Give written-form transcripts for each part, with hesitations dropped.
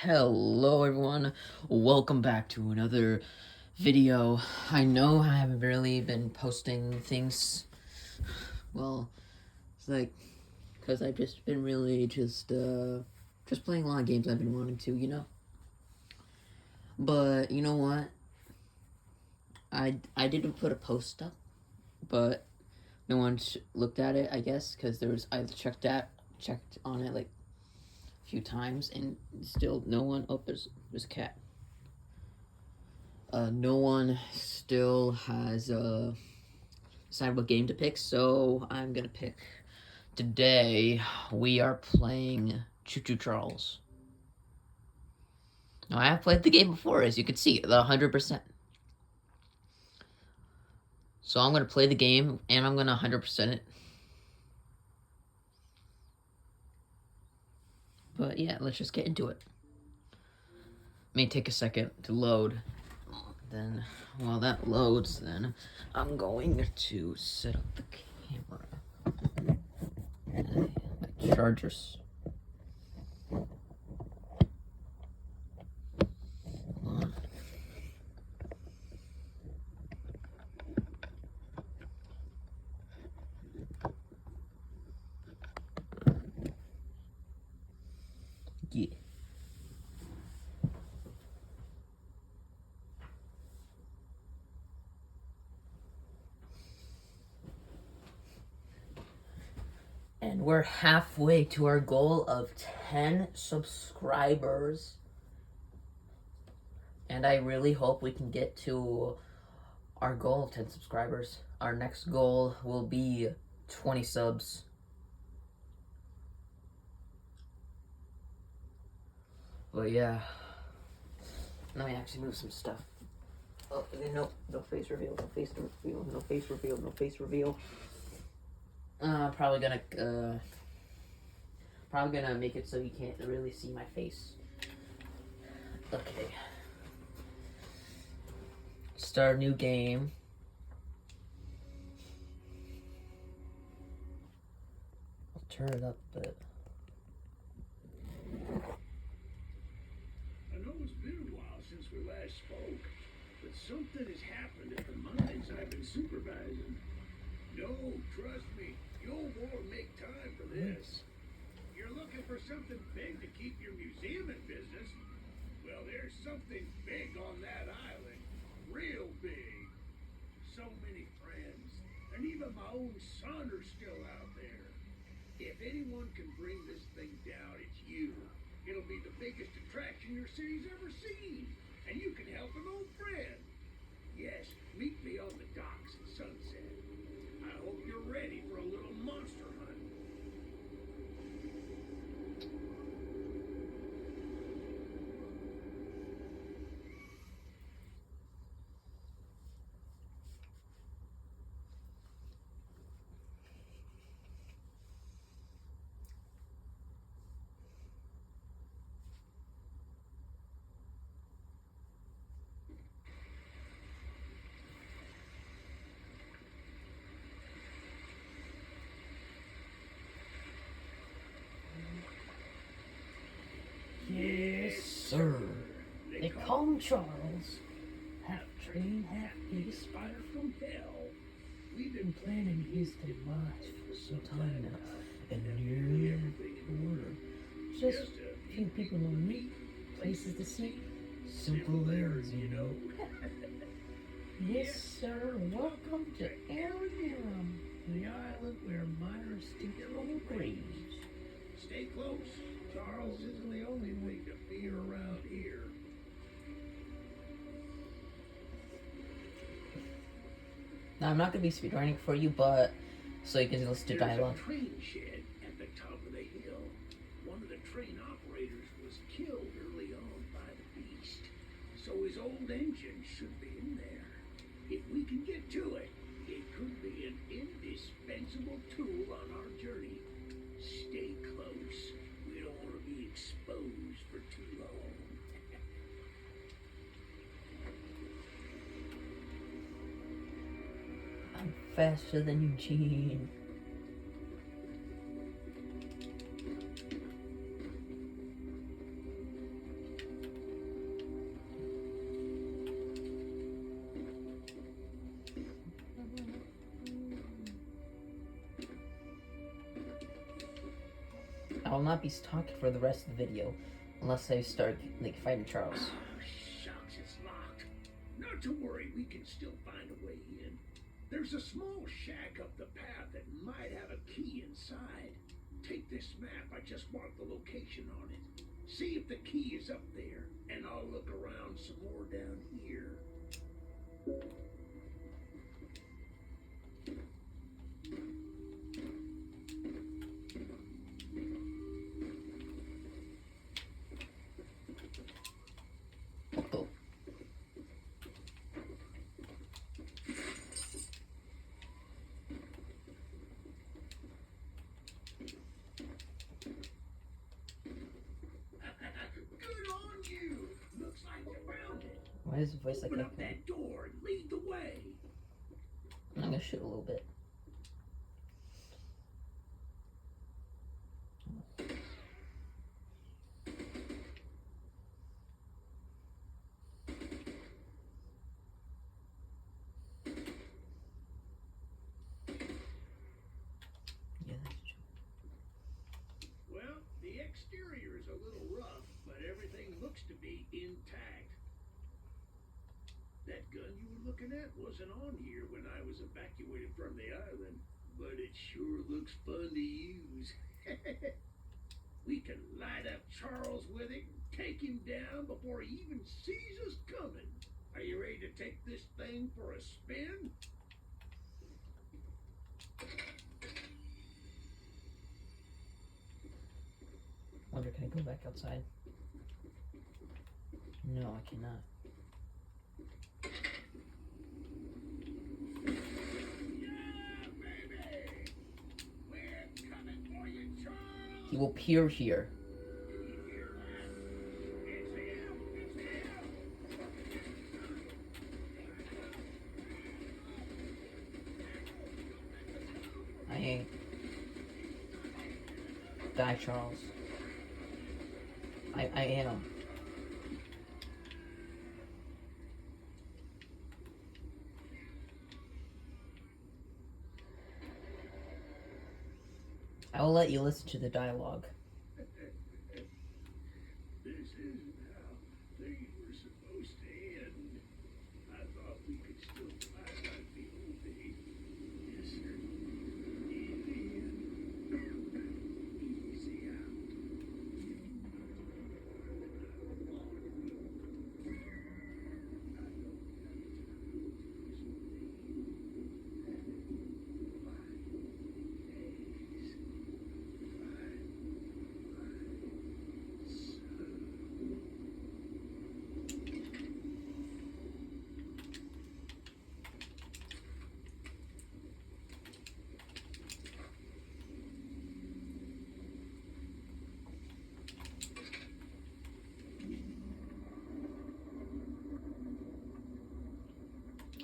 Hello everyone, welcome back to another video. I know I haven't really been posting things, well, it's like, because I've just been really just playing a lot of games I've been wanting to, But, you know what, I didn't put a post up, but no one looked at it, I guess, because I checked on it, like, a few times, and still no one, oh, there's a cat. No one still has decided what game to pick, so I'm gonna pick. Today, we are playing Choo Charles. Now, I have played the game before, as you can see, the 100%. So I'm gonna play the game, and I'm gonna 100% it. But yeah, let's just get into it. May take a second to load. Then, while that loads, then I'm going to set up the camera. My chargers. Yeah. And we're halfway to our goal of 10 subscribers. And I really hope we can get to our goal of 10 subscribers. Our next goal will be 20 subs. But yeah. Let me actually move some stuff. Oh, no face reveal, no face reveal, no face reveal, no face reveal. Probably gonna make it so you can't really see my face. Okay. Start a new game. I'll turn it up a bit. I know it's been a while since we last spoke, but something has happened at the mines I've been supervising. No, trust me, you'll want to make time for this. You're looking for something big to keep your museum in business? Well, there's something big on that island. Real big. So many friends, and even my own son are still out there. If anyone can bring this thing down, it's you. It'll be the biggest attraction your city's ever seen, and you can help an old friend. Yes, meet me on the docks at sunset. I hope you're ready for a little monster hunt. Yes, sir. They call him Charles. Half train, half biggest spider from hell. We've been planning his demise for some time now, and nearly every corner. Just a few people to meet, places to see, simple errands, Yes, sir. Welcome to Arium, the island where miners dig their own graves. Stay close. Charles isn't the only thing to fear around here. Now, I'm not going to be speedrunning for you, but so you can listen to dialogue. There's a train shed at the top of the hill. One of the train operators was killed early on by the beast, so his old engine should be in there. If we can get to it, it could be an indispensable tool on our journey. Stay close. We don't want to be exposed for too long. I'm faster than Eugene. I will not be talking for the rest of the video unless I start like fighting Charles. Oh, shucks, it's locked. Not to worry, we can still find a way in. There's a small shack up the path that might have a key inside. Take this map, I just marked the location on it. See if the key is up there, and I'll look around some more down here. Oh. Good on you! Looks like you found it. Why is his voice like Open that? up that door and lead the way. I'm gonna shoot a little bit. Yeah, that's true. Well, the exterior is a little rough, but everything looks to be intact. That gun you were looking at wasn't on here when I was evacuated from the island, but it sure looks fun to use. We can light up Charles with it and take him down before he even sees us coming. Are you ready to take this thing for a spin? Wonder, can I go back outside? No, I cannot. Yeah, baby! We're coming for you, Charles! He will appear here. You hear that? It's him! It's him! I ain't. Die, Charles. I am. I will let you listen to the dialogue. This isn't how things were supposed to end. I thought we could still fight like the old days. Yes, sir. Easy in. Easy out.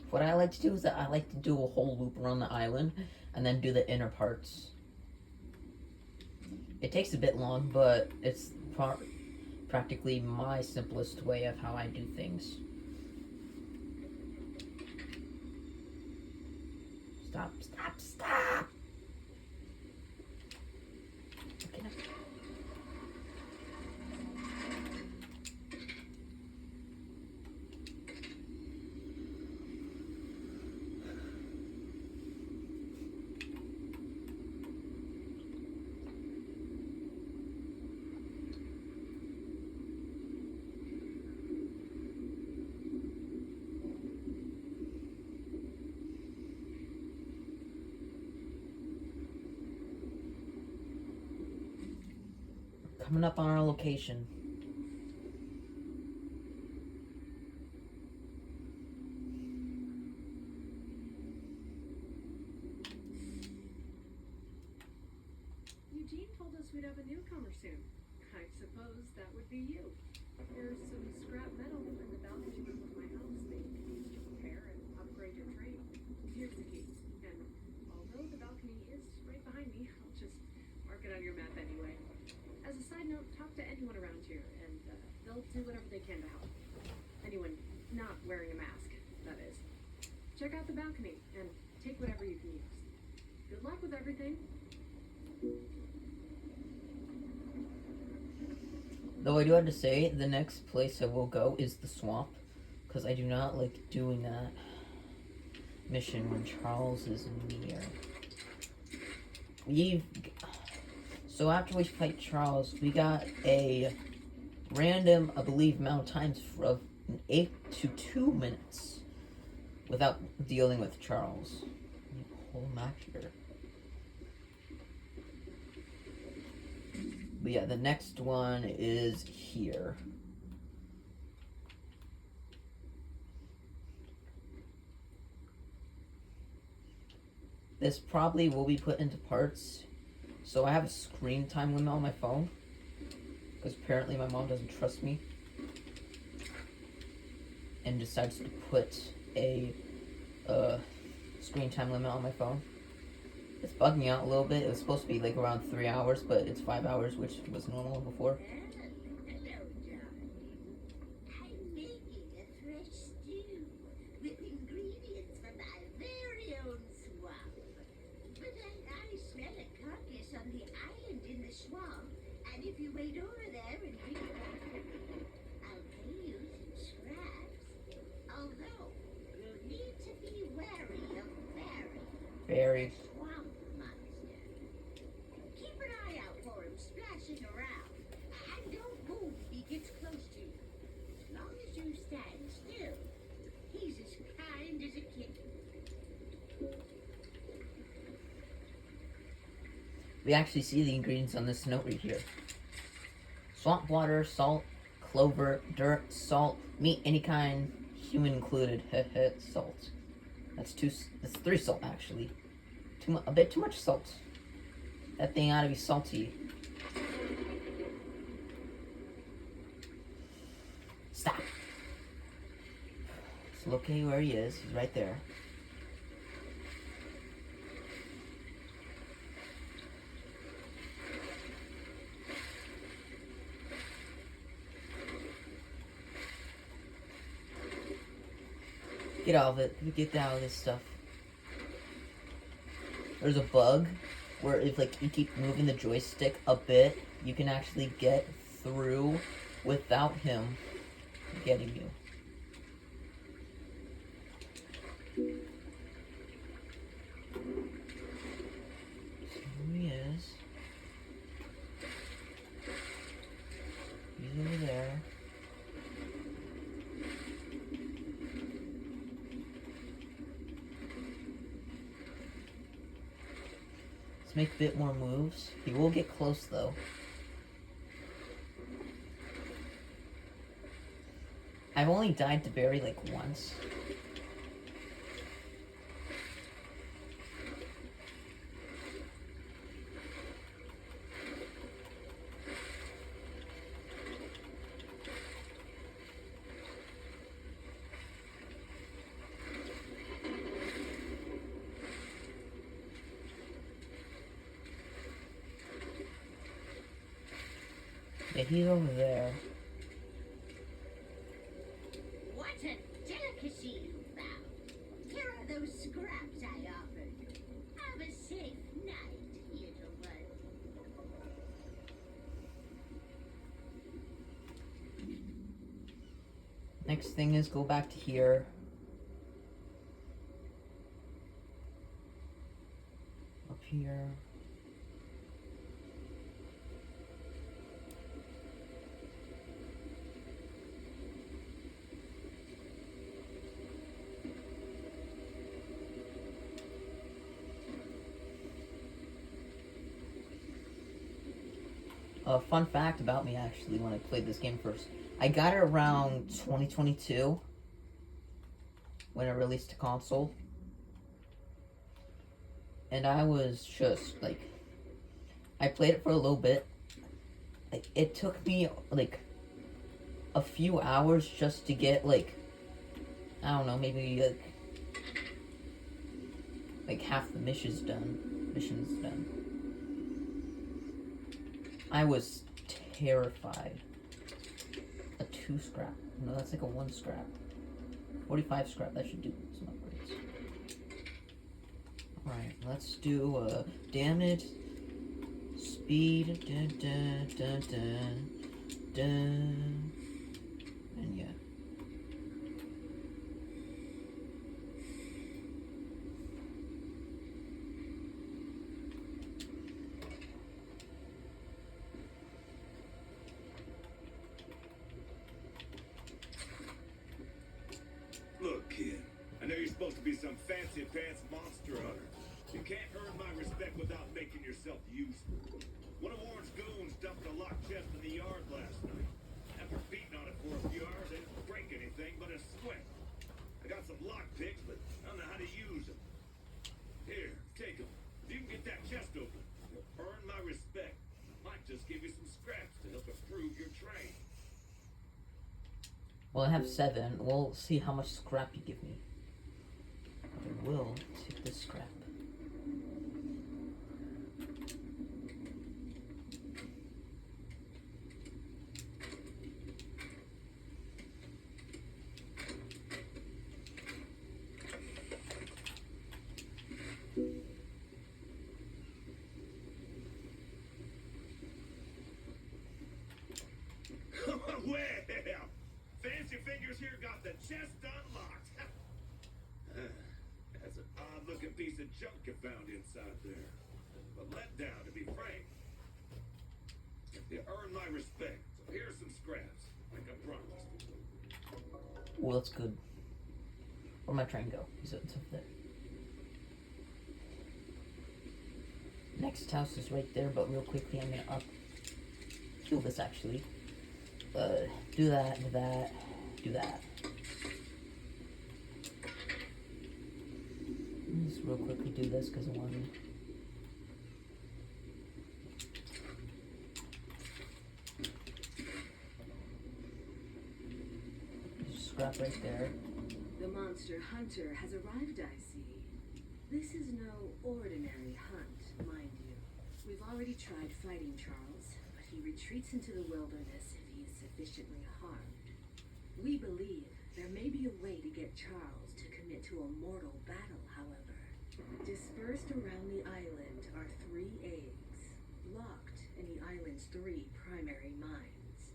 What I like to do is that I like to do a whole loop around the island and then do the inner parts. It takes a bit long, but it's practically my simplest way of how I do things. Stop, stop, stop! Okay, now. Coming up on our location. Eugene told us we'd have a newcomer soon. I suppose that would be you. There's some scrap metal in the balcony room of my house that you can use to repair and upgrade your trade. Here's the key. And although the balcony is right behind me, I'll just mark it on your map anyway. As a side note, talk to anyone around here, and they'll do whatever they can to help. Anyone not wearing a mask, that is. Check out the balcony, and take whatever you can use. Good luck with everything. Though I do have to say, the next place I will go is the swamp, because I do not like doing that mission when Charles is near. So after we fight Charles, we got a random, I believe, amount of times of 8 to 2 minutes without dealing with Charles. Whole map here. But yeah, the next one is here. This probably will be put into parts. So I have a screen time limit on my phone, because apparently my mom doesn't trust me and decides to put a screen time limit on my phone. It's bugging me out a little bit. It was supposed to be like around 3 hours, but it's 5 hours, which was normal before. Hello, darling. I'm making a fresh stew with ingredients from my very own swamp. But I smell a carcass on the island in the swamp, and if you wait over there and bring it back to me, I'll pay you some scraps. Although, you'll need to be wary of Barry. swamp monster. Keep an eye out for him splashing around, and don't move if he gets close to you. As long as you stand still, he's as kind as a kitten. We actually see the ingredients on this note right here. Swamp water, salt, clover, dirt, salt, meat, any kind, human included. Salt. That's 3 salt actually. A bit too much salt. That thing ought to be salty. Stop. Let's locate where he is. He's right there. Get out of it. Get out of this stuff. There's a bug where if like you keep moving the joystick a bit, you can actually get through without him getting you. So here he is. He's over there. Make a bit more moves. He will get close though. I've only died to Barry like once. Yeah, he's over there. What a delicacy you found. Here are those scraps I offered you. Have a safe night, little one. Next thing is go back to here. Up here. Fun fact about me, actually, when I played this game first. I got it around 2022, when it released to console. And I was just, like, I played it for a little bit. Like, it took me, like, a few hours just to get, like, I don't know, maybe, like half the missions done. I was terrified. A 2 scrap. No, that's like a 1 scrap. 45 scrap. That should do some upgrades. Alright, let's do damage, speed, dun. And yeah. Look, kid. I know you're supposed to be some fancy pants monster hunter. You can't earn my respect without making yourself useful. One of Warren's goons dumped a locked chest in the yard last night. After beating on it for a few hours, they didn't break anything but a sweat. I got some lock picks, but I don't know how to use them. Here, take them. If you can get that chest open, you'll earn my respect. I might just give you some scraps to help improve your training. Well, I have 7. We'll see how much scrap you give me. I will take this scrap. Well, Fancy Fingers here got the chest unlocked. That's an odd-looking piece of junk you found inside there. But let down, to be frank. You earned my respect, so here's some scraps, like I promised. Oh, that's good. Where'd my train go? Is it up there? Next house is right there, but real quickly I'm gonna kill this actually. Do that, do that, do that. Just real quickly do this because I want to. Just scrap right there. The monster hunter has arrived, I see. This is no ordinary hunt, mind you. We've already tried fighting Charles, but he retreats into the wilderness if he is sufficiently harmed. We believe there may be a way to get Charles to commit to a mortal battle, however. Dispersed around the island are 3 eggs, locked in the island's 3 primary mines.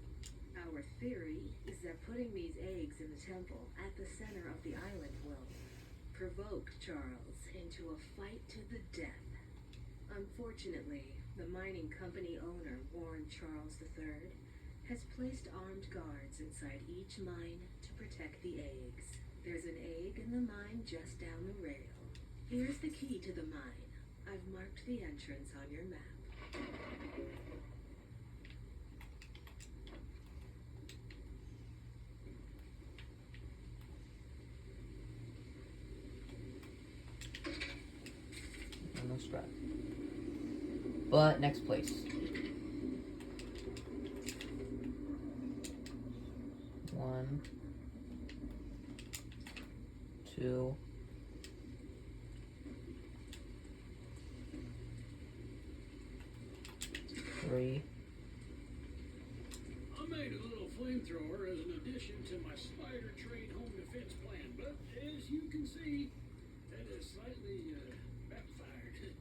Our theory is that putting these eggs in the temple at the center of the island will provoke Charles into a fight to the death. Unfortunately, the mining company owner, Warren Charles III, has placed armed guards inside each mine to protect the eggs. There's an egg in the mine just down the rail. Here's the key to the mine. I've marked the entrance on your map. No scrap. But next place. 1, 2. 3. I made a little flamethrower as an addition to my spider trade home defense plan, but as you can see, that has slightly backfired.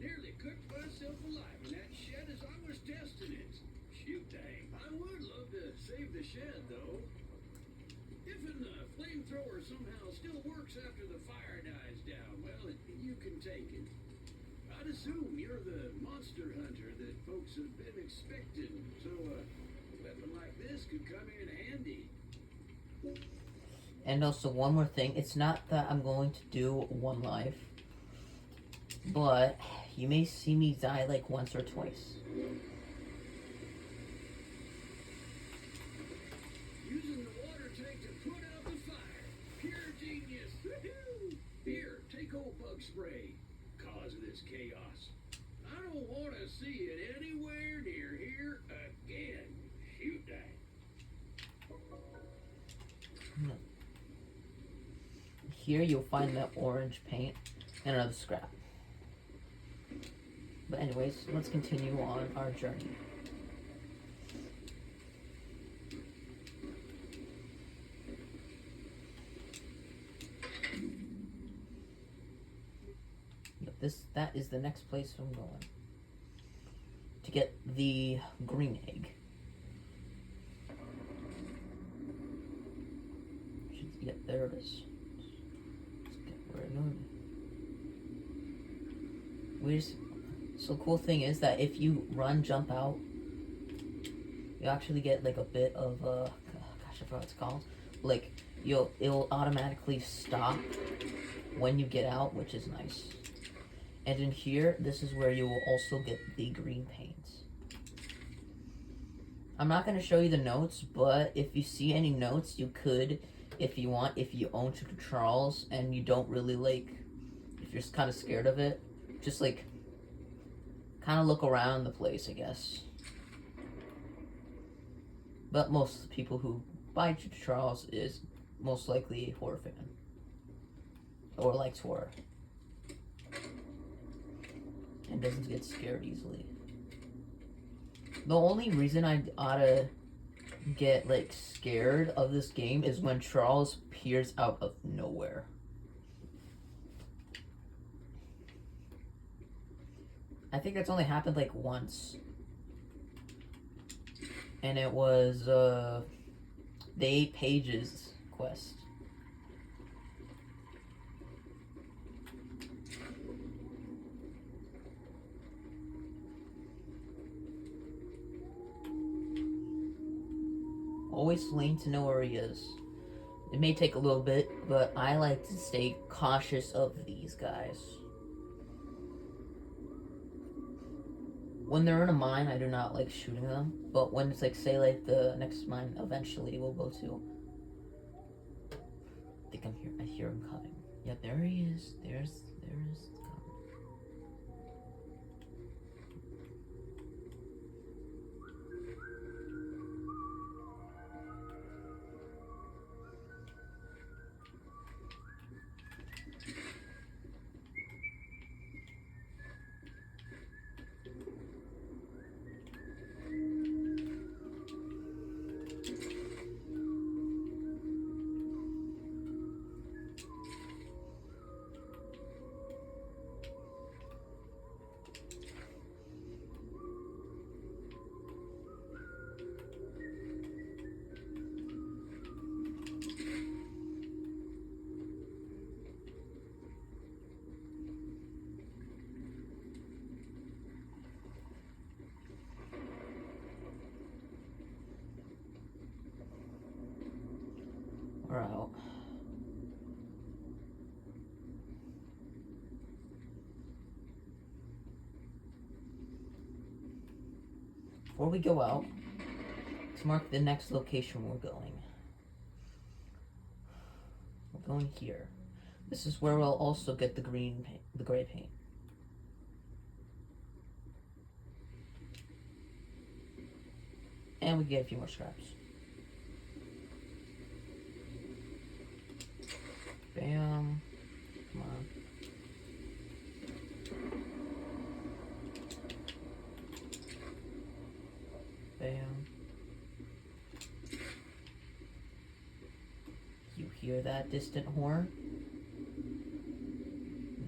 Nearly cooked myself alive in that shed as I was testing it. Shoot dang. I would love to save the shed though. If a flamethrower somehow still works after the fire dies down, well, you can take it. I'd assume you're the monster hunter that folks have been expecting, so a weapon like this could come in handy. And also one more thing, it's not that I'm going to do 1 life, but you may see me die like once or twice. Using the water tank to put out the fire. Pure genius. Woohoo! Here, take old bug spray. Cause of this chaos. I don't want to see it anywhere near here again. Shoot that. Here you'll find that orange paint and another scrap. But anyways, let's continue on our journey. That is the next place I'm going. To get the green egg. Yeah, there it is. Let's get right on. So the cool thing is that if you run, jump out, you actually get like a bit of gosh, I forgot what it's called. Like it'll automatically stop when you get out, which is nice. And in here, this is where you will also get the green paints. I'm not going to show you the notes, but if you see any notes, you could, if you want, if you own Choo Charles and you don't really like, if you're kind of scared of it, just like kind of look around the place, I guess. But most people who buy Choo Charles is most likely a horror fan or likes horror and doesn't get scared easily. The only reason I oughta get like scared of this game is when Charles appears out of nowhere. I think that's only happened like once. And it was the 8 pages quest. Always lane to know where he is. It may take a little bit, but I like to stay cautious of these guys. When they're in a mine, I do not like shooting them. But when it's like, say, like the next mine eventually we'll go to. I think I hear him coming. Yeah, there he is. There is. We're out. Before we go out, let's mark the next location we're going. We're going here. This is where we'll also get the green paint, the gray paint. And we get a few more scraps. Bam. Come on. Bam. You hear that distant horn?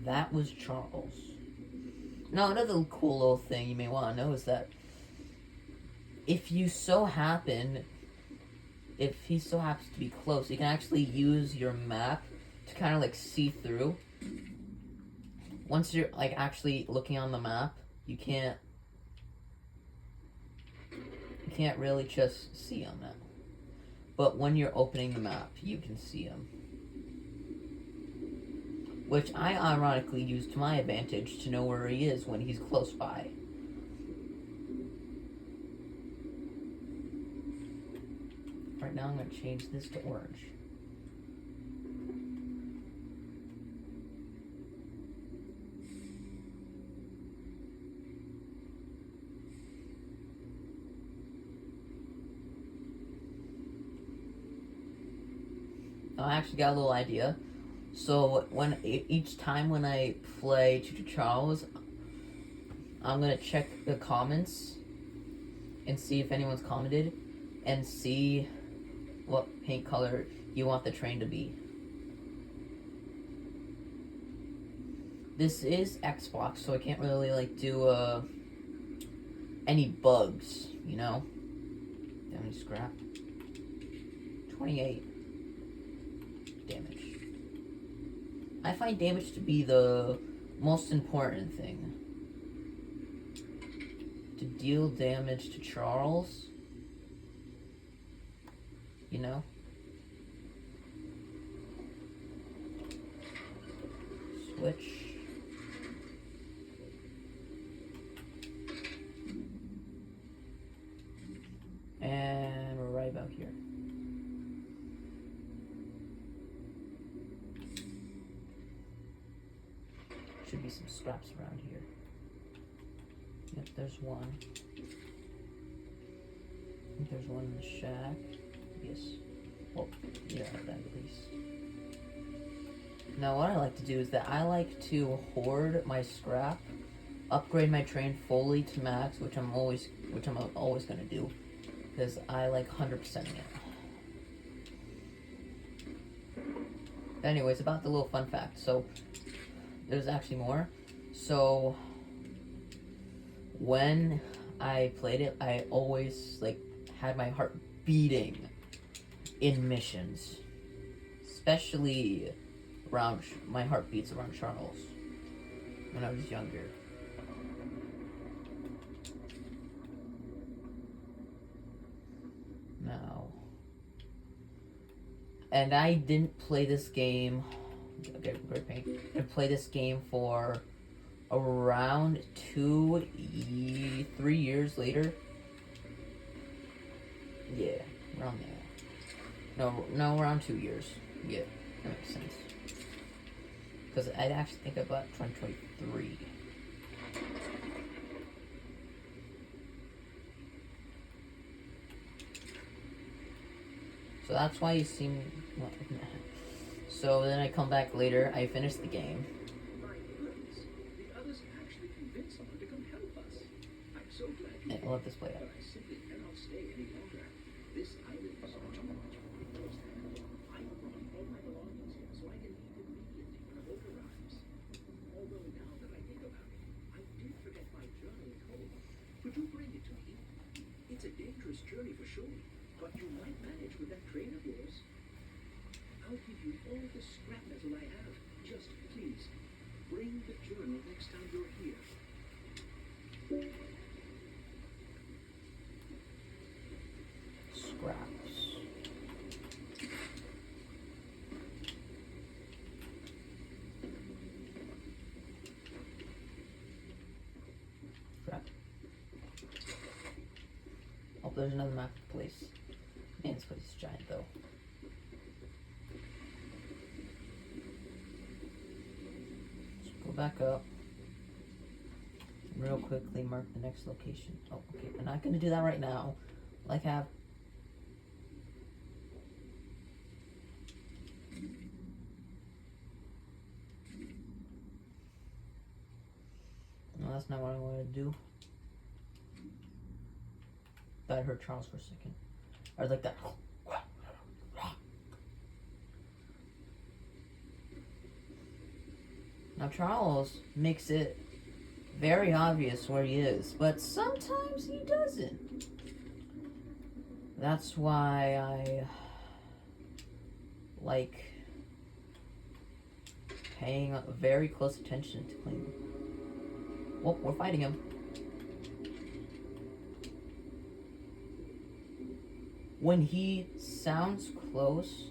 That was Charles. Now, another cool little thing you may want to know is that if he so happens to be close, you can actually use your map to kind of like see through. Once you're like actually looking on the map, you can't really just see him now. But when you're opening the map, you can see him. Which I ironically use to my advantage to know where he is when he's close by. Right now I'm going to change this to orange. I actually got a little idea. So each time when I play Choo Charles, I'm gonna check the comments and see if anyone's commented and see what paint color you want the train to be. This is Xbox, so I can't really like do any bugs, you know? How many scrap? 28. damage. I find damage to be the most important thing. To deal damage to Charles, you know? Switch. And we're right about here. Should be some scraps around here. Yep, there's one. I think there's one in the shack. Yes. Well, yeah, that at least. Now what I like to do is that I like to hoard my scrap, upgrade my train fully to max, which I'm always gonna do, because I like 100%ing it. But anyways, about the little fun fact. So there's actually more. So when I played it, I always like had my heart beating in missions, especially around my heart beats around Charles when I was younger. Now, and I didn't play this game. Okay, great paint. I didn't play this game for around 3 years later. Yeah, around there. No, around 2 years. Yeah, that makes sense. Because I actually think I bought 2023. So that's why you see me. So then I come back later, I finish the game. My goodness, the others actually convinced someone to come help us. I'm so glad you And I'll let this play out. but I simply cannot stay any longer. This island is too much for me close to handle. I brought all my belongings here so I can leave immediately when the boat arrives. Although now that I think about it, I did forget my journal at home. Could you bring it to me? It's a dangerous journey for sure, but you might manage with that train of yours. I'll give you all the scrap metal I have. Just please, bring the journal next time you're here. Scraps. Scrap. Oh, there's another map place. Man, this place is giant though. Let's go back up. Real quickly mark the next location. Oh, okay. I'm not gonna do that right now. Like have. No, that's not what I wanted to do. Thought I heard Charles for a second. I was like that. Now Charles makes it very obvious where he is, but sometimes he doesn't. That's why I like paying very close attention to him. Well, we're fighting him. When he sounds close.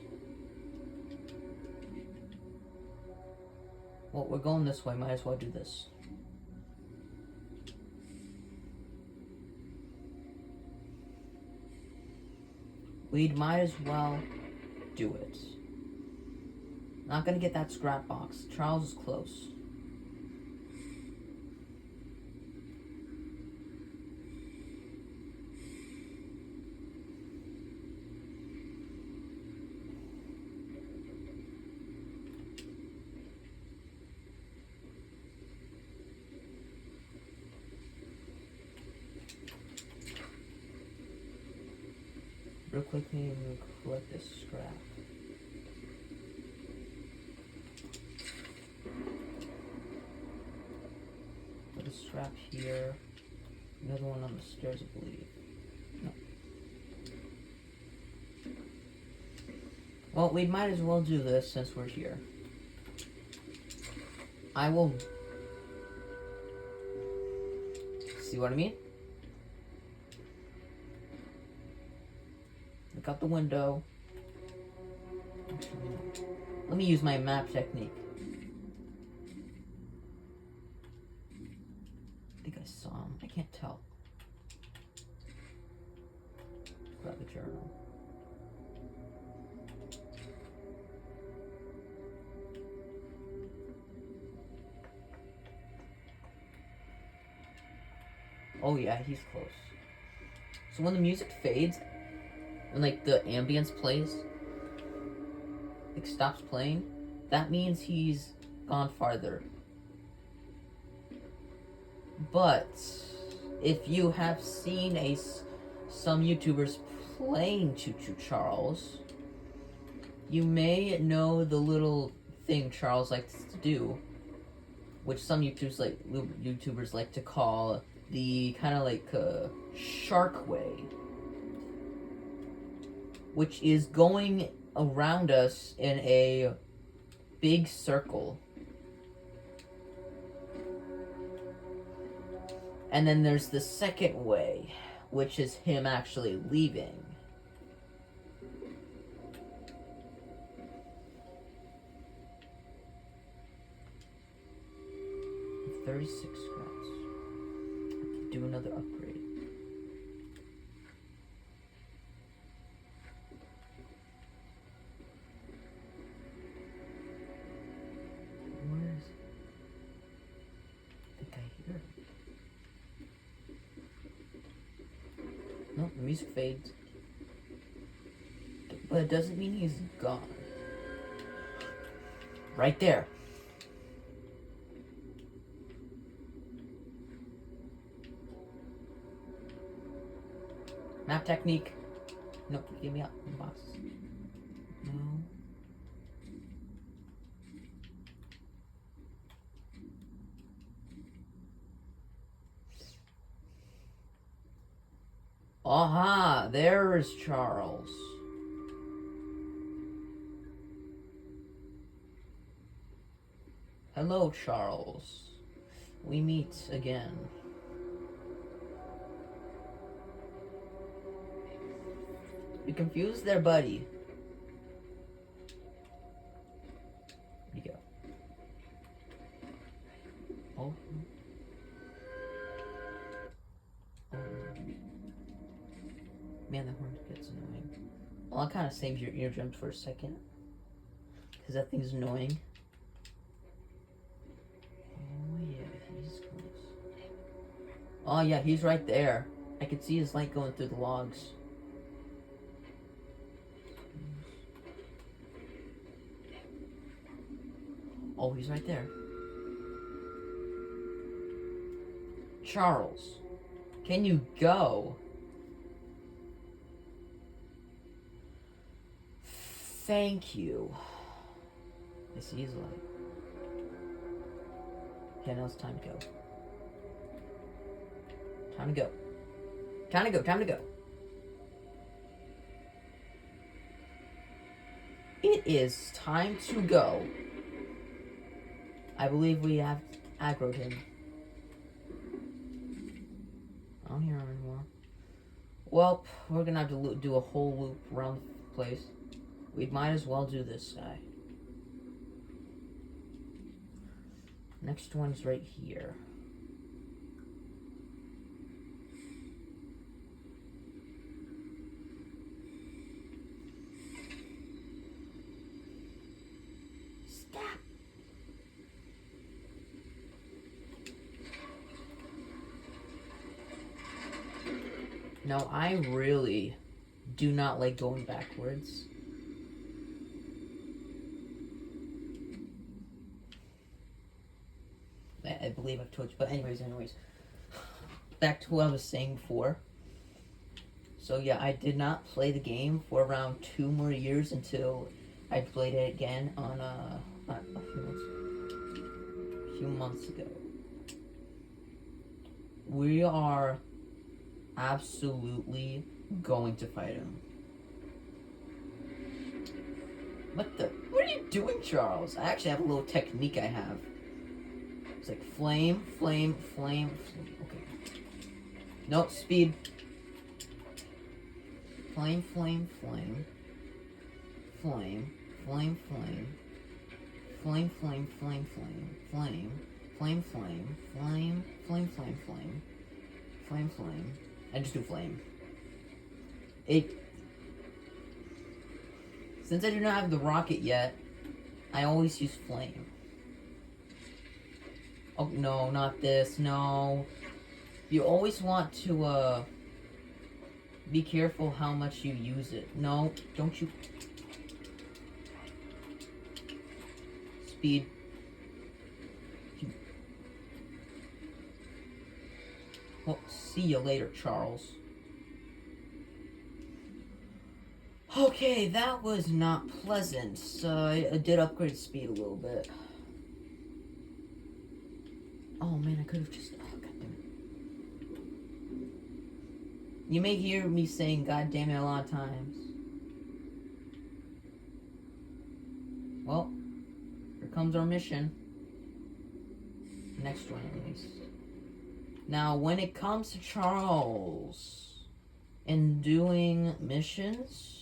Well, we're going this way, might as well do this. We might as well do it. Not gonna get that scrap box. Charles is close. Real quickly, we'll collect this scrap. Put a scrap here. Another one on the stairs, I believe. No. Well, we might as well do this since we're here. I will... See what I mean? Look out the window. Let me use my map technique. I think I saw him. I can't tell. Grab the journal. Oh yeah, he's close. So when the music fades, when like the ambience plays, like stops playing, that means he's gone farther. But if you have seen some YouTubers playing Choo Choo Charles, you may know the little thing Charles likes to do, which some YouTubers like to call the kind of like shark way, which is going around us in a big circle. And then there's the second way, which is him actually leaving. — 36 scraps. I can do another upgrade. Where is it? I think I hear it. No, the music fades. But it doesn't mean he's gone. Right there. Map technique. Nope, give me up, boss. No. Aha, there's Charles. Hello, Charles. We meet again. You confused there, buddy. Where'd you go? Oh. Oh. Man, the horn gets annoying. Well, I'll kind of save your eardrums for a second, because that thing's annoying. Oh yeah, he's close. Oh yeah, he's right there. I can see his light going through the logs. Oh, he's right there. Charles, can you go? Thank you. I see his light. Okay, now it's time to go. Time to go. Time to go, time to go. It is time to go. I believe we have aggroed him. I don't hear him anymore. Well, we're gonna have to do a whole loop around the place. We might as well do this guy. Next one's right here. Stop. No, I really do not like going backwards. I believe I've told you, but anyways, back to what I was saying before. So yeah, I did not play the game for around 2 more years until I played it again on a few months ago. We are absolutely going to fight him. What the? What are you doing, Charles? I actually have a little technique I have. It's like flame, flame, flame, flame. Okay. No, speed. Flame, flame, flame. Flame, flame, flame. Flame, flame, flame, flame. Flame, flame, flame, flame, flame, flame, flame. Flame, flame. I just do flame. Since I do not have the rocket yet, I always use flame. Oh, no, not this, no. You always want to, be careful how much you use it. No, don't you... Speed. Well, see you later, Charles. Okay, that was not pleasant, so I did upgrade speed a little bit. Oh man, I could have just... Oh, goddammit. You may hear me saying "goddammit" a lot of times. Well, here comes our mission. Next one, at least. Now, when it comes to Charles and doing missions,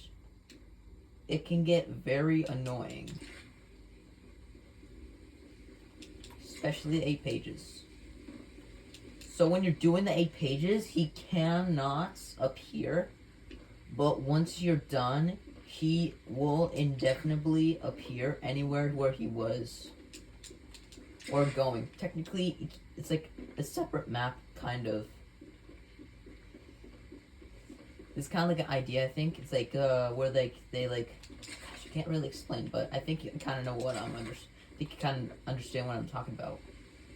it can get very annoying. Especially the 8 pages. So when you're doing the 8 pages, he cannot appear. But once you're done, he will indefinitely appear anywhere where he was or going. Technically, it's like a separate map, kind of. It's kind of like an idea, I think. It's like, where they like... Gosh, I can't really explain, but I think you kind of know what I think you kind of understand what I'm talking about.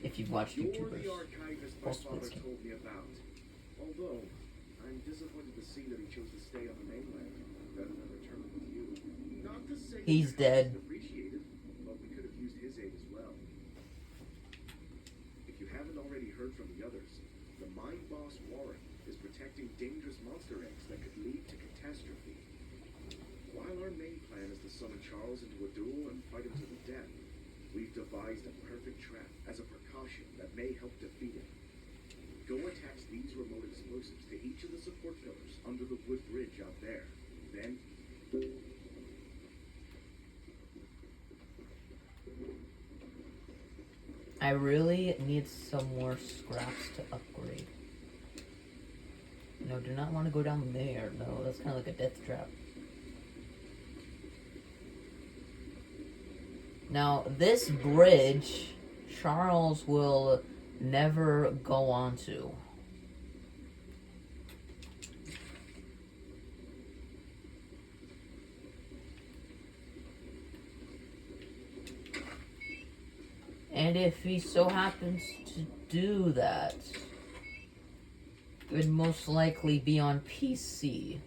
If you've watched YouTubers. You're the archivist my father told me about. Although, I'm disappointed to see that he chose to stay on the mainland rather than return with you. Not to say he's dead. Appreciated, but we could have used his aid as well. If you haven't already heard from the others, the mine boss Warren is protecting dangerous monster eggs that could lead to catastrophe. While our main plan is to summon Charles into a duel and fight him to the death, we've devised a perfect trap as a precaution that may help defeat him. Go attach these remote explosives to each of the support pillars under the wood bridge out there. Then... I really need some more scraps to upgrade. No, do not want to go down there. No, that's kind of like a death trap. Now, this bridge, Charles will never go onto. And if he so happens to do that, it would most likely be on PC.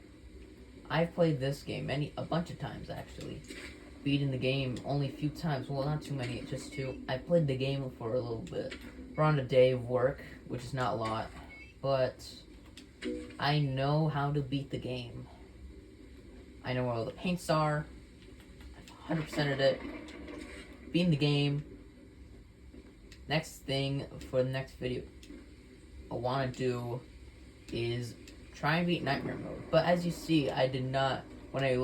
I've played this game a bunch of times, actually. Beaten the game only a few times. Well, not too many, just 2. I played the game for a little bit. Around a day of work, which is not a lot. But I know how to beat the game. I know where all the paints are. I've 100%ed it. Beaten the game. Next thing for the next video I want to do is try and beat Nightmare Mode. But as you see, I did not... When I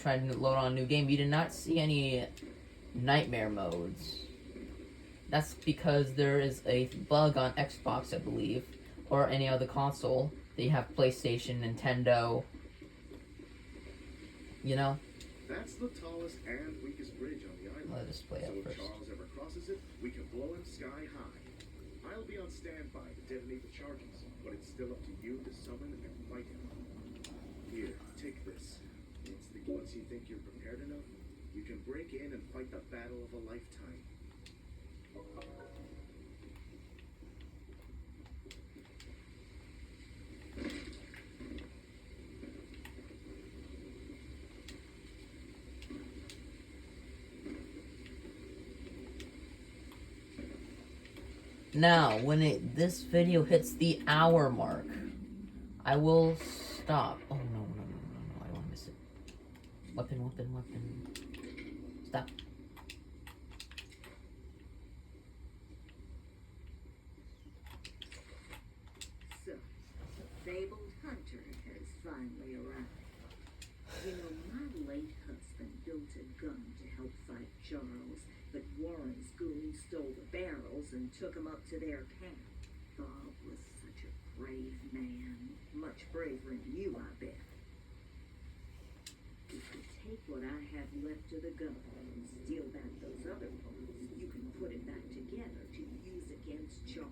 tried to load on a new game, you did not see any nightmare modes. That's because there is a bug on Xbox, I believe, or any other console. They have PlayStation, Nintendo, you know? That's the tallest and weakest bridge on the island. Let us play so it if first. Charles ever crosses it, we can blow him sky high. I'll be on standby to detonate the charges, but it's still up to you to summon and fight him. Here, take this. Once you think you're prepared enough, you can break in and fight the battle of a lifetime. Now, when this video hits the hour mark, I will stop. Oh no, no, no, no, no, I don't want to miss it. Weapon, weapon, weapon. Stop. So, the fabled hunter has finally arrived. You know, my late husband built a gun to help fight Charles, but Warren's goons stole the barrels and took them up to their camp. Bob was such a brave man. Much braver than you, I bet. If you take what I have left of the gun and steal back those other parts, you can put it back together to use against Charles.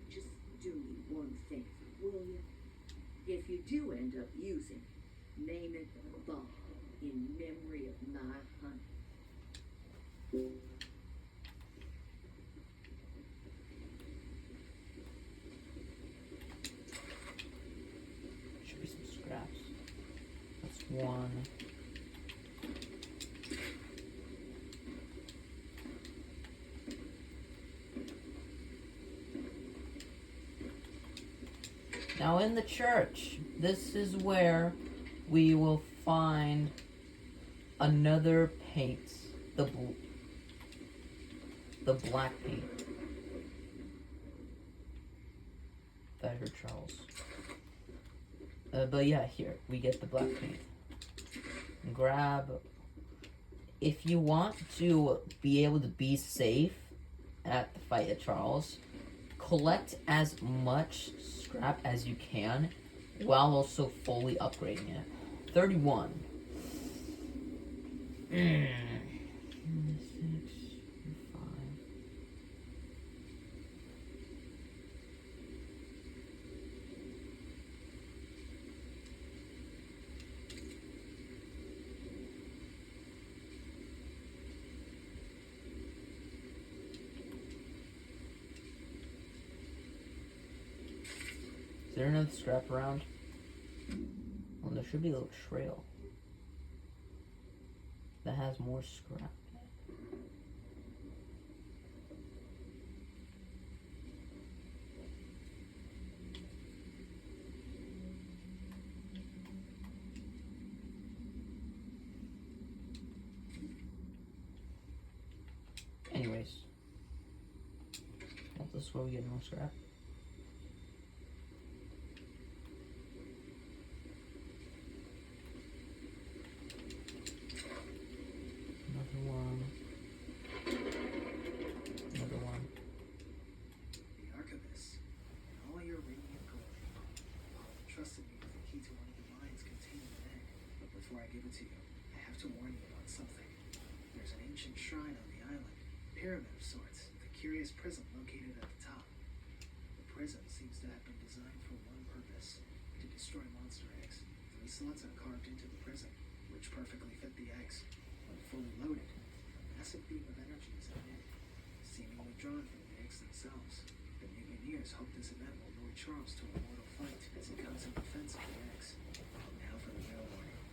Just do me one favor, will you? If you do end up using it, name it Bob in memory of my honey. Should be some scraps. That's one. Now in the church, this is where we will find another paint, the black paint. That I heard Charles. But yeah, here we get the black paint. Grab. If you want to be able to be safe at the fight at Charles, collect as much scrap as you can while also fully upgrading it. 31. 6, 5. Is there another scrap around? Well, there should be a little trail that has more scrap. Anyways, well, this is where we get more scrap. Shrine on the island, pyramid of sorts, with a curious prism located at the top. The prism seems to have been designed for one purpose, to destroy monster eggs. 3 slots are carved into the prism, which perfectly fit the eggs. When fully loaded, a massive beam of energy is emitted, seemingly drawn from the eggs themselves. The mutineers hope this event will lure Charles to a mortal fight as he comes in defense of the eggs. Now for the real warning.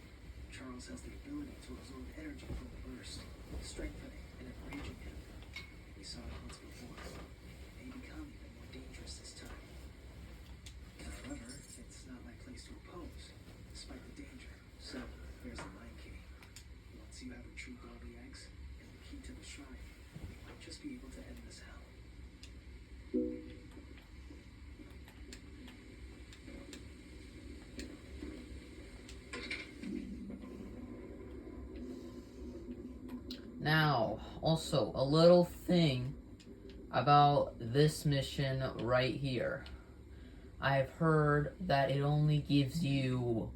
Charles has the ability to absorb energy from the burst, strengthening and enraging him. We saw it once before. It may become even more dangerous this time. However, it's not my place to oppose, despite the danger. So, there's the mind key. Once you have retrieved all the eggs and the key to the shrine, you might just be able to end this hell. Now, also, a little thing about this mission right here. I've heard that it only gives you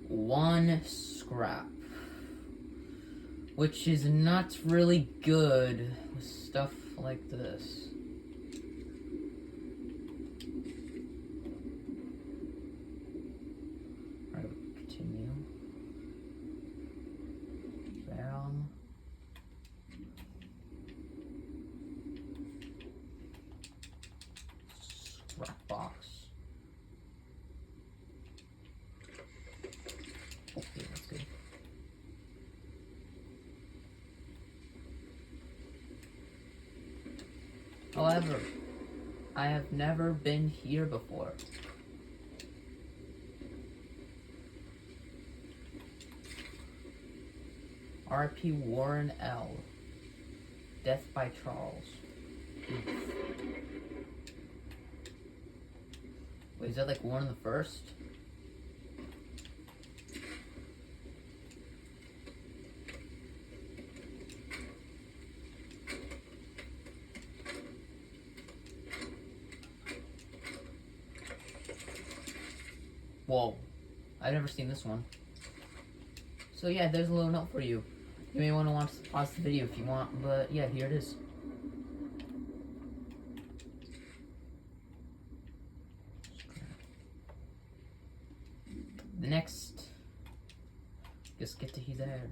1 scrap, which is not really good with stuff like this. Alright, we continue. Down. Scrap box. Okay, that's good. However, I have never been here before. R.P. Warren L. Death by Charles. Wait, is that like Warren the First? Whoa, I've never seen this one. So yeah, there's a little note for you. You may want to pause the video if you want, but yeah, here it is. The next, just get to he's there.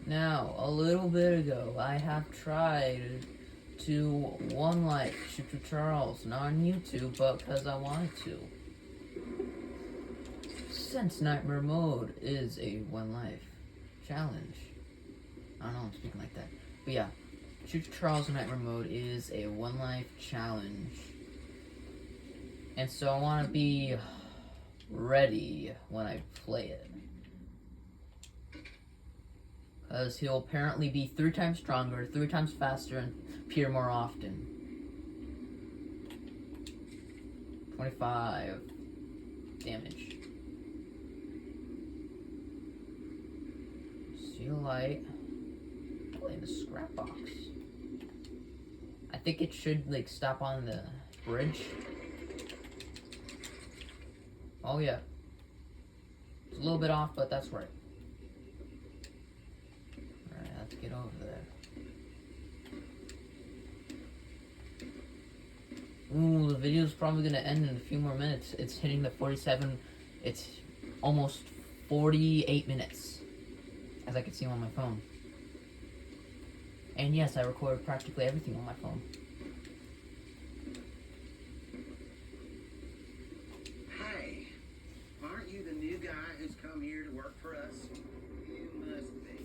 Now, a little bit ago, I have tried to One Life Choo Charles, not on YouTube, but because I wanted to. Since Nightmare Mode is a One Life challenge. I don't know, I'm speaking like that. But yeah, Choo Charles Nightmare Mode is a One Life challenge. And so I want to be ready when I play it. Because he'll apparently be 3 times stronger, 3 times faster, and appear more often. 25 damage. Seal light. Oh, in the scrap box. I think it should like stop on the bridge. Oh yeah. It's a little bit off, but that's right. Alright, let's get over there. Ooh, the video's probably gonna end in a few more minutes. It's hitting the 47, it's almost 48 minutes, as I can see on my phone. And yes, I record practically everything on my phone. Hey, aren't you the new guy who's come here to work for us? You must be.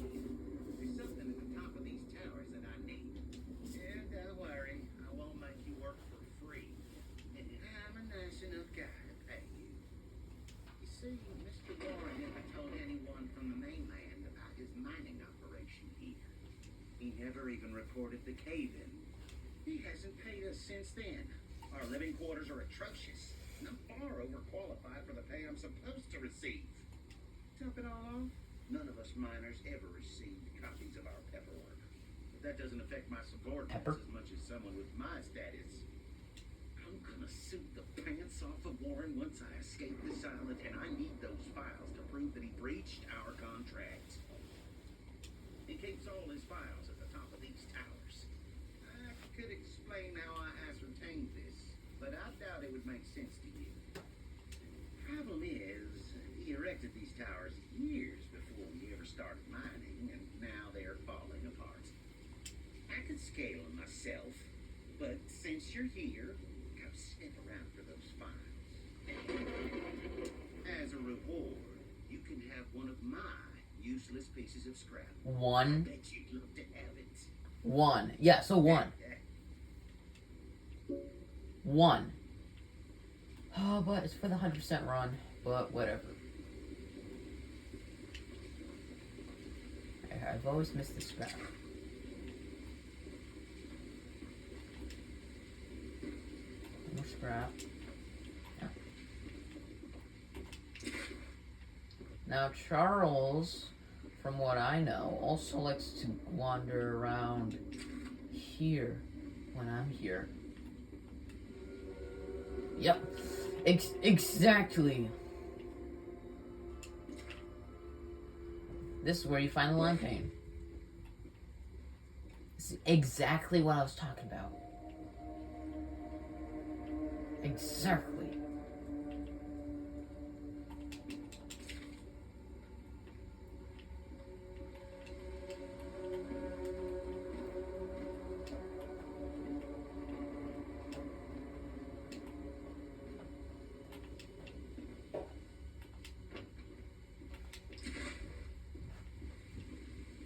There's something at the top of these towers that I need. Yeah, don't worry. I won't make you work for free. I'm a nice enough guy to pay you. You see, Mr. Warren never told anyone from the mainland about his mining operation here. He never even reported the cave-in. He hasn't paid us since then. Our living quarters are atrocious, and I'm far overqualified for the pay I'm supposed to receive. Top it all off, none of us miners ever received copies of our paperwork. But that doesn't affect my subordinates as much as someone with my status. I'm gonna sue the pants off of Warren once I escape this island, and I need those files to prove that he breached our contract. He keeps all his files at the top of these towers. I could explain how I ascertained this, but I doubt it would make sense to you. Problem is, he erected these towers years before we ever started mining, and now they're falling apart. I could scale them myself, but since you're here, come sniff around for those files. As a reward, you can have one of my useless pieces of scrap. One. I bet you'd love to have it. One. Yeah, so one. One. Oh, but it's for the 100% run. But whatever. I've always missed the scrap. More scrap. Yeah. Now Charles, from what I know, also likes to wander around here when I'm here. Yep. Exactly. This is where you find the lime paint. This is exactly what I was talking about. Exactly.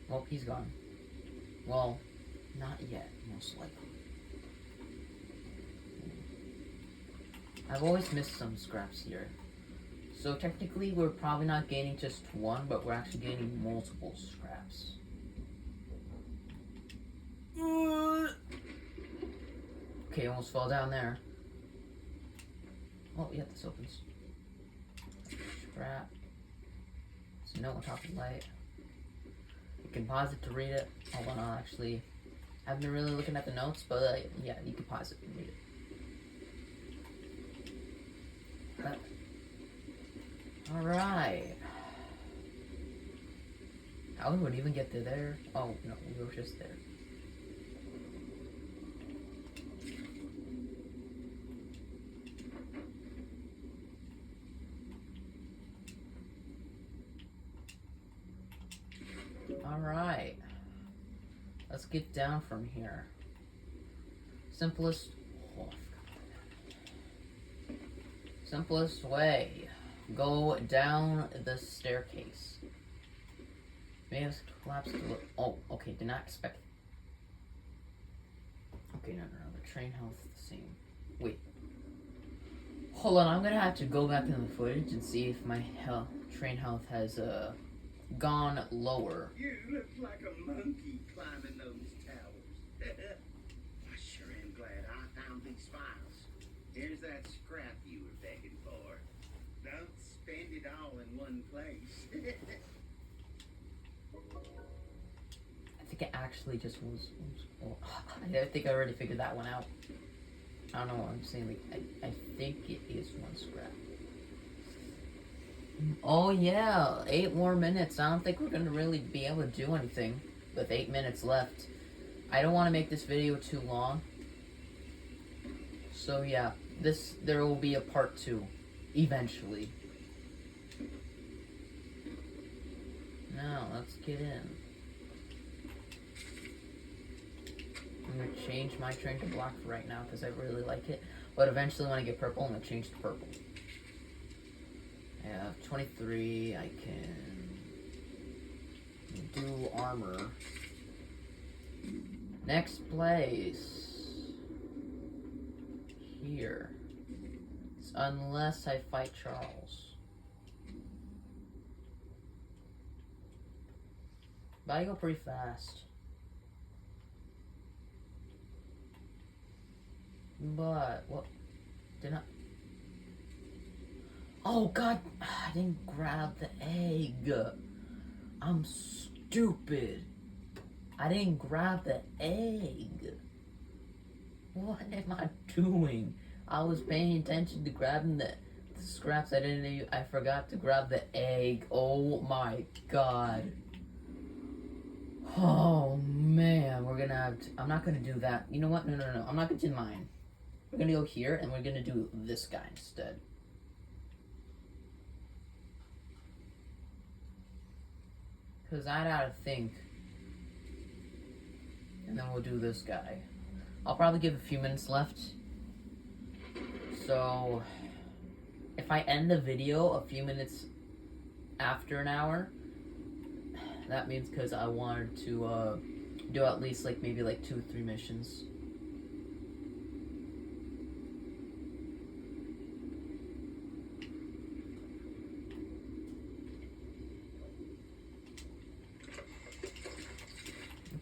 Well, he's gone. Well, not yet, most likely. I've always missed some scraps here. So technically we're probably not gaining just one, but we're actually gaining multiple scraps. Okay, almost fell down there. Oh, yeah, this opens. Scrap. There's a note on top of the light. You can pause it to read it. Hold on, I'll actually... I haven't been really looking at the notes, but yeah, you can pause it and read it. Alright. How would we even get to there? Oh, no, we were just there. Alright. Let's get down from here. Simplest... Oh, I forgot that. Simplest way. Go down the staircase. May have collapsed a little. Oh, okay, did not expect. Okay, no. The train health is the same. Wait. Hold on, I'm gonna have to go back in the footage and see if my train health has gone lower. You look like a monkey climbing those towers. I sure am glad I found these files. Here's that scrap you were begging for. Don't spend it all in one place. I think it actually just was. Oh, I think I already figured that one out. I don't know what I'm saying. Like, I think it is one scrap. Oh yeah, 8 more minutes. I don't think we're gonna really be able to do anything with 8 minutes left. I don't want to make this video too long. So yeah, there will be a part 2 eventually. Now let's get in. I'm gonna change my train to black for right now because I really like it. But eventually, when I get purple, I'm gonna change to purple. I have 23. I can do armor. Next place. Here. It's unless I fight Charles. But I go pretty fast. But, what? Did I? Oh god, I didn't grab the egg. I'm stupid. I didn't grab the egg. What am I doing? I was paying attention to grabbing the scraps. I forgot to grab the egg. Oh my god. Oh man, we're gonna have to, I'm not gonna do that. You know what? No. I'm not gonna do mine. We're gonna go here and we're gonna do this guy instead. Because I gotta think. And then we'll do this guy. I'll probably give a few minutes left. So, if I end the video a few minutes after an hour, that means because I wanted to do at least maybe 2 or 3 missions.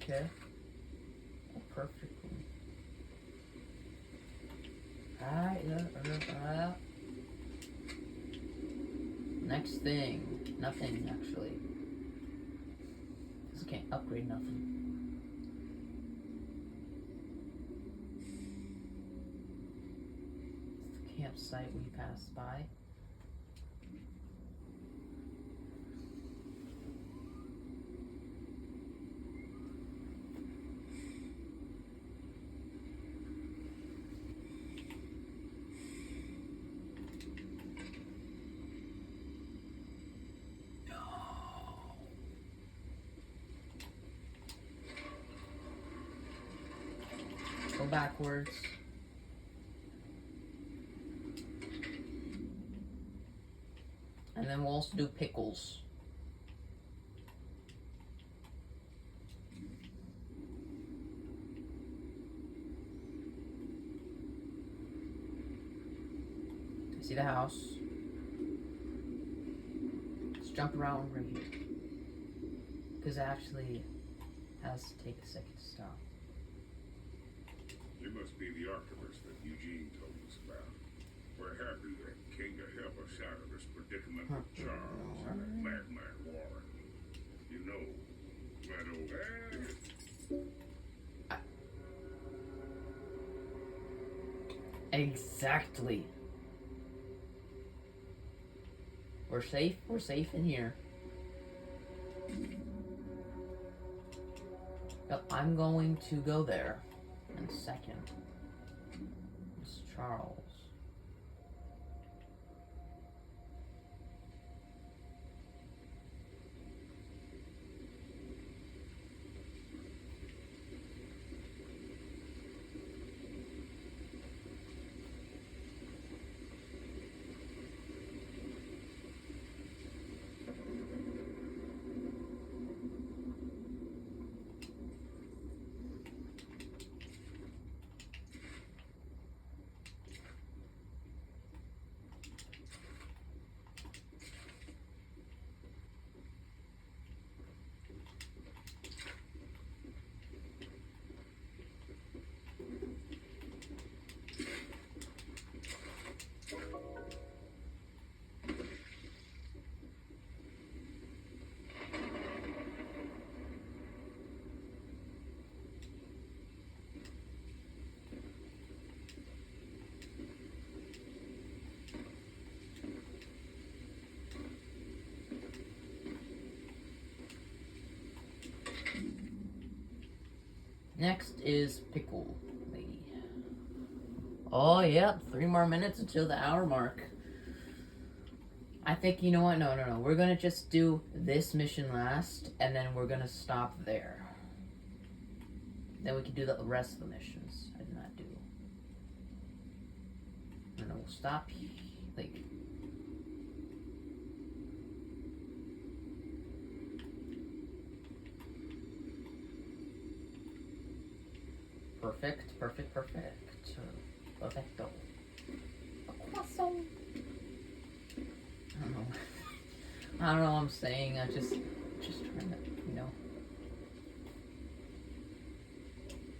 Okay. Oh, perfectly. Alright, yeah. Next thing. Nothing, actually. Because I can't upgrade nothing. It's the campsite we passed by. Go backwards. And then we'll also do pickles. See the house? Let's jump around right here. Because it actually has to take a second to stop. You must be the archivist that Eugene told us about. We're happy that King to help us out of this predicament with Charles and that madman Warren. You know, that old Exactly. We're safe. We're safe in here. Yep, I'm going to go there in a second. It's Charles. Next is Pickle Lady. Oh, yep, 3 more minutes until the hour mark. I think, you know what? No. We're gonna just do this mission last, and then we're gonna stop there. Then we can do the rest of the missions. I did not do. No, we'll stop. Like. Perfect. Perfecto. A croissant. I don't know. I don't know what I'm saying. I just trying to, you know.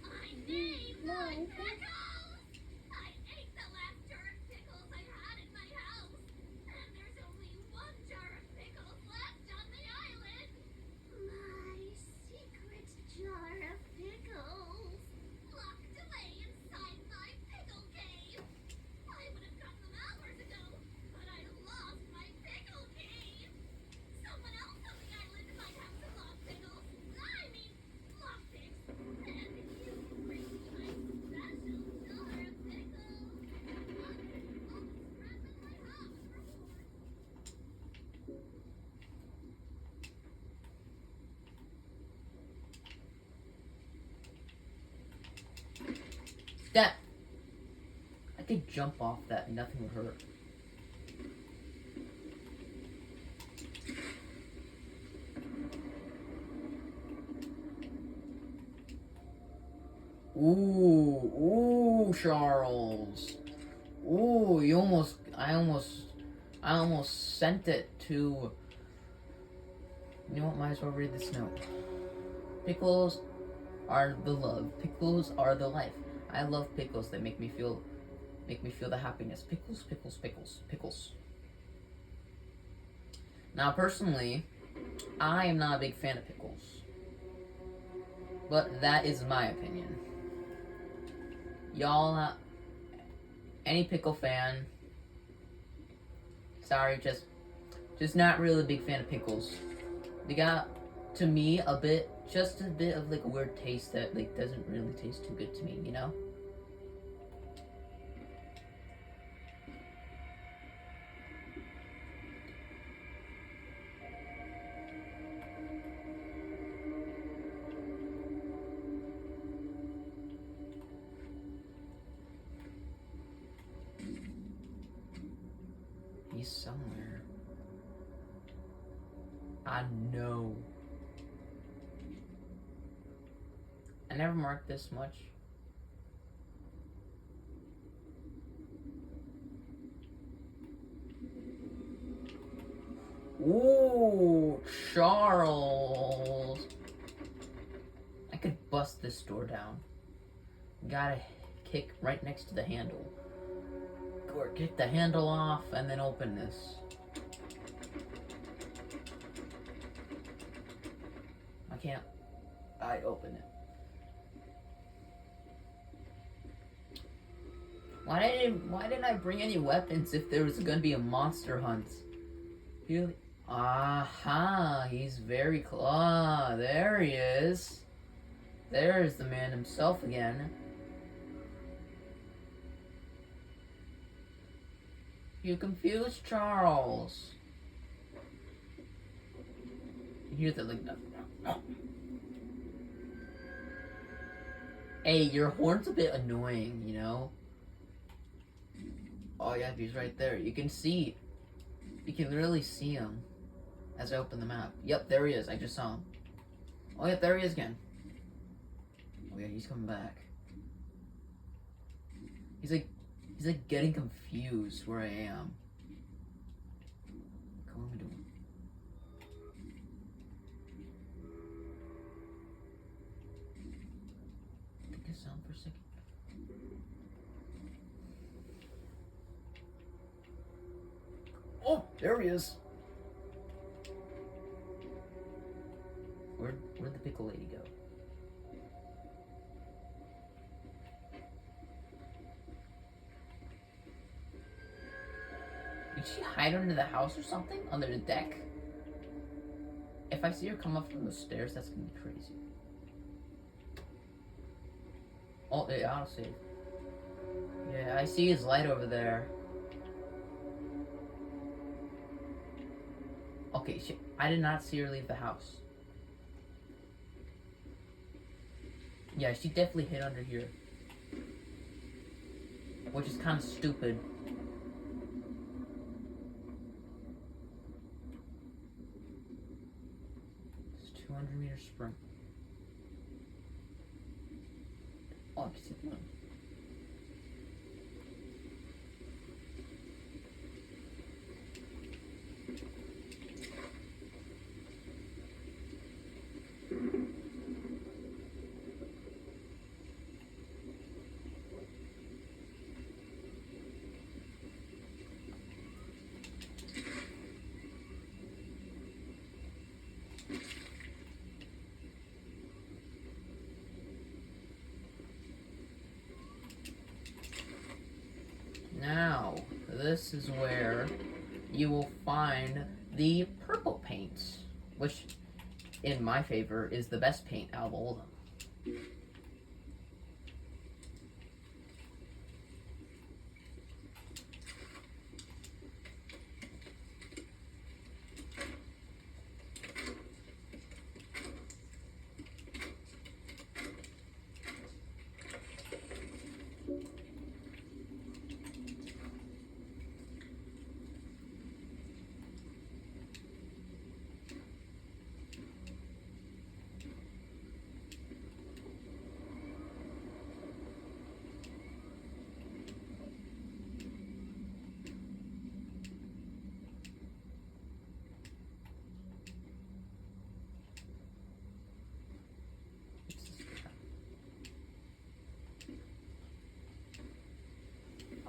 I need my pickles! I ate the last jar of pickles I had in my house, and there's only 1 jar of pickles left on the island. My secret jar of pickles, locked away inside my pickle cave. I would have gotten them hours ago, but I lost my pickle cave. Someone else on the island might have some lost pickles. I mean, lost picks. And you bring me my special jar of pickles. All the scrap in my house reward. That. I could jump off that and nothing would hurt. Ooh, Charles. Ooh, I almost sent it to. You know what? Might as well read this note. Pickles are the love. Pickles are the life. I love pickles. They make me feel the happiness. Pickles. Now, personally, I am not a big fan of pickles, but that is my opinion. Y'all, any pickle fan? Sorry, just not really a big fan of pickles. They got, to me, just a bit of like a weird taste that like doesn't really taste too good to me, you know? He's somewhere. I know. I never marked this much. Charles. I could bust this door down. Gotta kick right next to the handle. Or kick the handle off and then open this. I can't. I open it. Why didn't I bring any weapons if there was gonna be a monster hunt? Really? Aha! He's very close. Ah, there he is. There's the man himself again. You confused Charles. You hear that like Hey, your horn's a bit annoying, you know? Oh yeah, he's right there. You can see. You can literally see him as I open the map. Yep, there he is. I just saw him. Oh yeah, there he is again. Oh yeah, he's coming back. He's like getting confused where I am. What am I doing? Take a sound for a second. Oh, there he is. Where'd the pickle lady go? Did she hide under the house or something? Under the deck? If I see her come up from the stairs, that's gonna be crazy. Oh, yeah, I'll see. Yeah, I see his light over there. Okay, I did not see her leave the house. Yeah, she definitely hid under here. Which is kind of stupid. It's 200-meter sprint. Oh, I can see the moon. Now, this is where you will find the purple paint, which, in my favor, is the best paint out of all of them.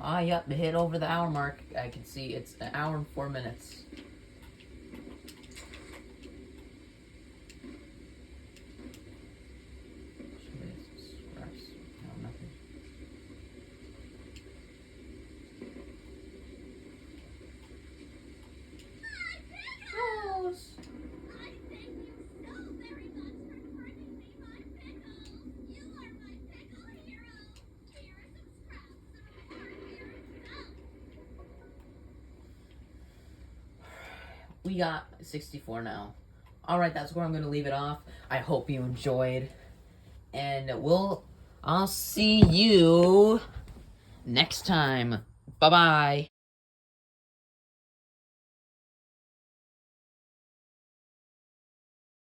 Ah, yep, hit over the hour mark. I can see it's an hour and 4 minutes. No, nothing. Rose! I thank you so very much for bringing me my pickles. You are my pickle hero. Here are some scraps of our here itself. We got 64 now. Alright, that's where I'm going to leave it off. I hope you enjoyed. And I'll see you next time. Bye-bye.